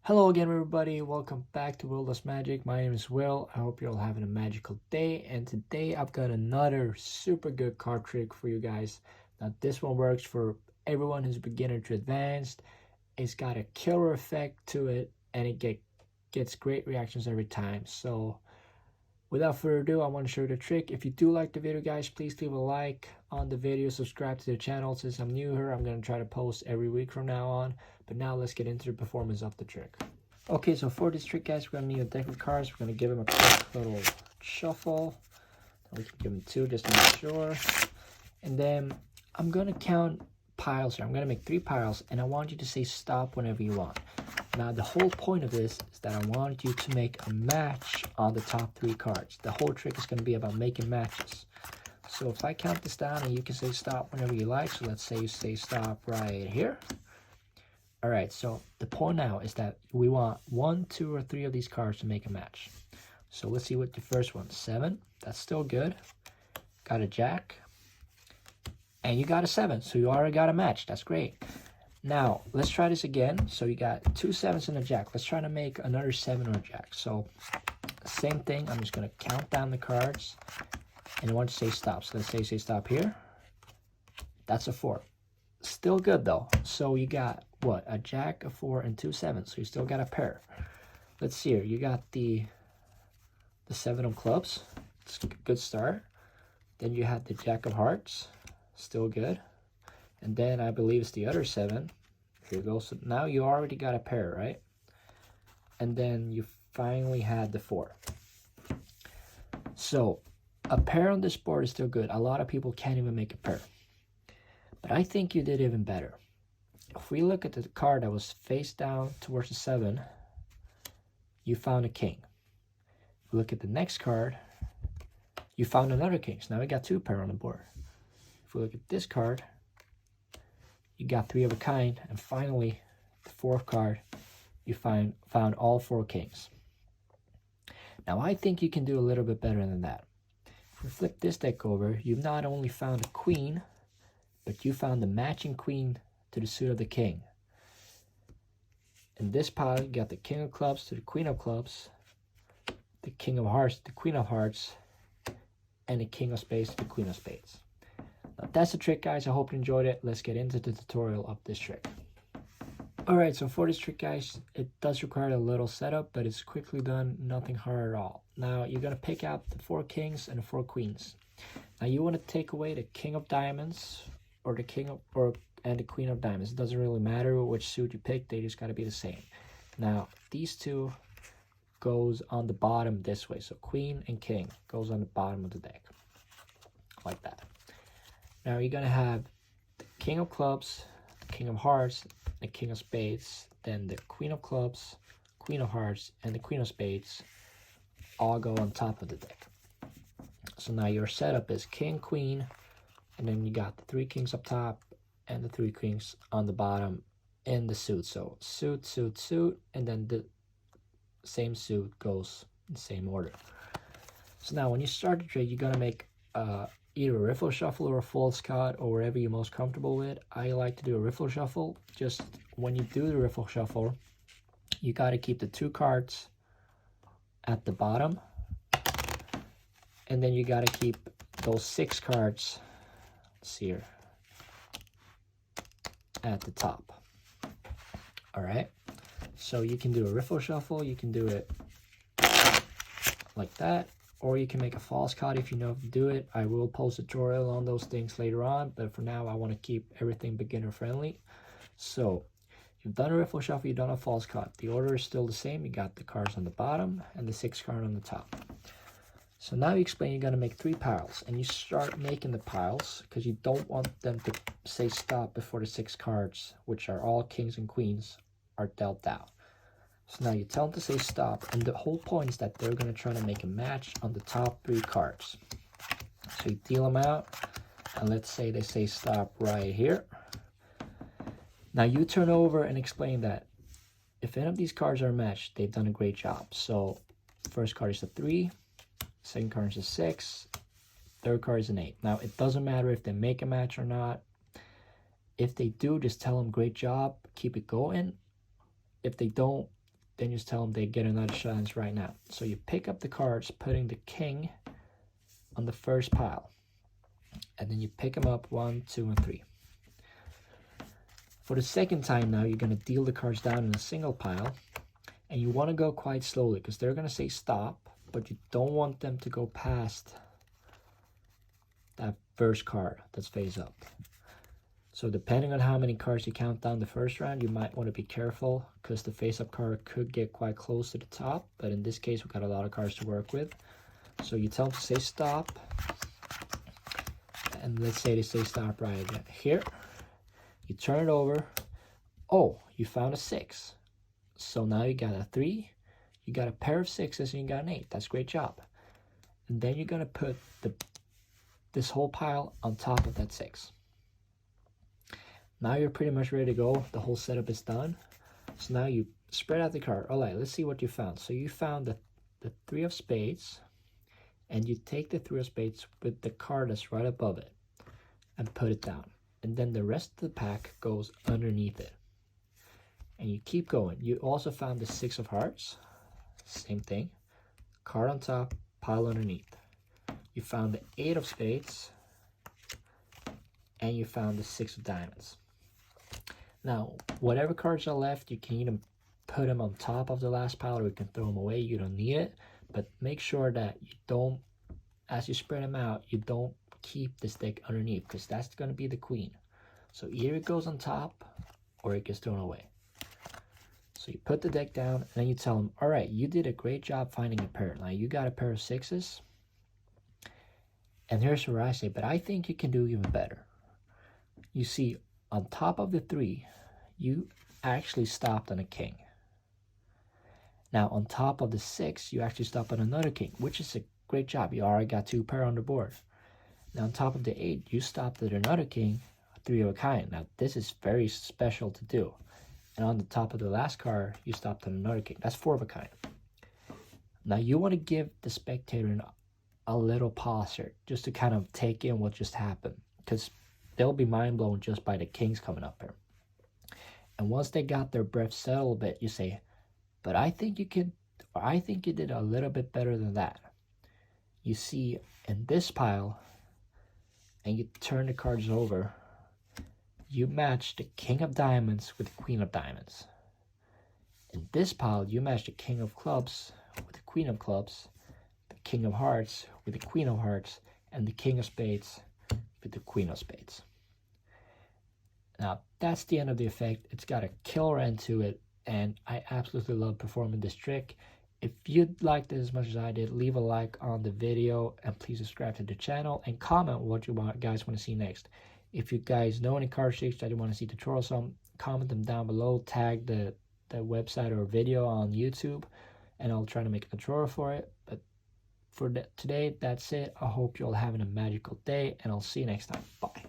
Hello again, everybody. Welcome back to WillDoesMagic. My name is Will. I hope you're all having a magical day. And today I've got another super good card trick for you guys. Now, this one works for everyone who's beginner to advanced. It's got a killer effect to it, and it gets great reactions every time. So, without further ado, I want to show you the trick. If you do like the video, guys, please leave a like on the video. Subscribe to the channel. Since I'm new here, I'm going to try to post every week from now on. But now let's get into the performance of the trick. Okay, so for this trick, guys, we're going to need a deck of cards. We're going to give them a quick little shuffle. We can give them two just to make sure. And then I'm going to count piles here. I'm going to make 3 piles, and I want you to say stop whenever you want. Now, the whole point of this is that I want you to make a match on the top 3 cards. The whole trick is going to be about making matches. So if I count this down, and you can say stop whenever you like. So let's say you say stop right here. All right, so the point now is that we want 1, 2, or 3 of these cards to make a match. So let's see what the first one, 7, that's still good. Got a jack, and you got a 7, so you already got a match, that's great. Now, let's try this again. So you got 2 7s and a jack. Let's try to make another 7 or a jack. So same thing, I'm just gonna count down the cards, and I want to say stop. So let's say stop here. That's a 4. Still good though. So you got what? A jack, a 4, and 2 7s. So you still got a pair. Let's see here. You got the 7 of clubs. It's a good start. Then you had the jack of hearts. Still good. And then I believe it's the other 7. Here you go. So now you already got a pair, right? And then you finally had the 4. So a pair on this board is still good. A lot of people can't even make a pair. But I think you did even better. If we look at the card that was face down towards the 7, you found a king. If we look at the next card, you found another king. So now we got 2 pair on the board. If we look at this card, you got 3 of a kind. And finally, the 4th card, you found all 4 kings. Now I think you can do a little bit better than that. If we flip this deck over, you've not only found a queen, but you found the matching queen to the suit of the king. In this pile, you got the king of clubs to the queen of clubs, the king of hearts to the queen of hearts, and the king of spades to the queen of spades. Now, that's the trick, guys. I hope you enjoyed it. Let's get into the tutorial of this trick. Alright, so for this trick, guys, it does require a little setup, but it's quickly done, nothing hard at all. Now, you're going to pick out the 4 kings and the 4 queens. Now, you want to take away the king of diamonds, or the king of, and the queen of diamonds. It doesn't really matter which suit you pick, they just got to be the same. Now, these 2 goes on the bottom this way. So queen and king goes on the bottom of the deck, like that. Now, you're going to have the king of clubs, the king of hearts, the king of spades, then the queen of clubs, queen of hearts, and the queen of spades all go on top of the deck. So now your setup is king, queen, and then you got the 3 kings up top and the 3 kings on the bottom in the suit. So suit, suit, suit, and then the same suit goes in the same order. So now when you start the trick, you're going to make either a riffle shuffle or a false cut, or wherever you're most comfortable with. I like to do a riffle shuffle. Just when you do the riffle shuffle, you got to keep the 2 cards at the bottom, and then you got to keep those 6 cards, let's see here, at the top. All right, so you can do a riffle shuffle, you can do it like that, or you can make a false cut if you know how to do it. I will post a tutorial on those things later on, but for now I want to keep everything beginner friendly. So you've done a riffle shuffle, you've done a false cut. The order is still the same. You got the cards on the bottom and the 6 card on the top. So now you explain you're going to make 3 piles, and you start making the piles because you don't want them to say stop before the 6 cards, which are all kings and queens, are dealt out. So now you tell them to say stop, and the whole point is that they're going to try to make a match on the top 3 cards. So you deal them out, and let's say they say stop right here. Now you turn over and explain that if any of these cards are matched, they've done a great job. So first card is a 3, second card is a 6, third card is an 8. Now, it doesn't matter if they make a match or not. If they do, just tell them great job, keep it going. If they don't, then you just tell them they get another chance right now. So you pick up the cards, putting the king on the first pile. And then you pick them up 1, 2, and 3. For the second time now, you're going to deal the cards down in a single pile. And you want to go quite slowly because they're going to say stop, but you don't want them to go past that first card that's face up. So depending on how many cards you count down the first round, you might want to be careful because the face-up card could get quite close to the top. But in this case, we've got a lot of cards to work with. So you tell them to say stop. And let's say they say stop right again. Here, you turn it over. Oh, you found a 6. So now you got a 3. You got a pair of 6s and you got an 8. That's a great job. And then you're going to put this whole pile on top of that 6. Now you're pretty much ready to go. The whole setup is done. So now you spread out the card. All right, let's see what you found. So you found the 3 of spades, and you take the 3 of spades with the card that's right above it and put it down. And then the rest of the pack goes underneath it. And you keep going. You also found the 6 of hearts. Same thing. Card on top, pile underneath. You found the 8 of spades, and you found the 6 of diamonds. Now, whatever cards are left, you can either put them on top of the last pile or you can throw them away. You don't need it, but make sure that you don't, as you spread them out, you don't keep the stick underneath because that's going to be the queen. So either it goes on top or it gets thrown away. So you put the deck down and then you tell them, all right, you did a great job finding a pair. Now you got a pair of 6s. And here's where I say, but I think you can do even better. You see, on top of the 3, you actually stopped on a king. Now, on top of the 6, you actually stopped on another king, which is a great job. You already got 2 pair on the board. Now, on top of the 8, you stopped at another king, 3 of a kind. Now, this is very special to do. And on the top of the last card, you stopped on another king. That's 4 of a kind. Now, you want to give the spectator a little pause here, just to kind of take in what just happened, because they'll be mind blown just by the kings coming up here. And once they got their breath settled a bit, you say, but I think you could, or I think you did a little bit better than that. You see, in this pile, and you turn the cards over, you match the king of diamonds with the queen of diamonds. In this pile, you match the king of clubs with the queen of clubs, the king of hearts with the queen of hearts, and the king of spades with the queen of spades. Now, that's the end of the effect. It's got a killer end to it, and I absolutely love performing this trick. If you liked it as much as I did, leave a like on the video, and please subscribe to the channel, and comment what you guys want to see next. If you guys know any card tricks that you want to see tutorials on, comment them down below, tag the website or video on YouTube, and I'll try to make a tutorial for it. But for today, that's it. I hope you're all having a magical day, and I'll see you next time. Bye.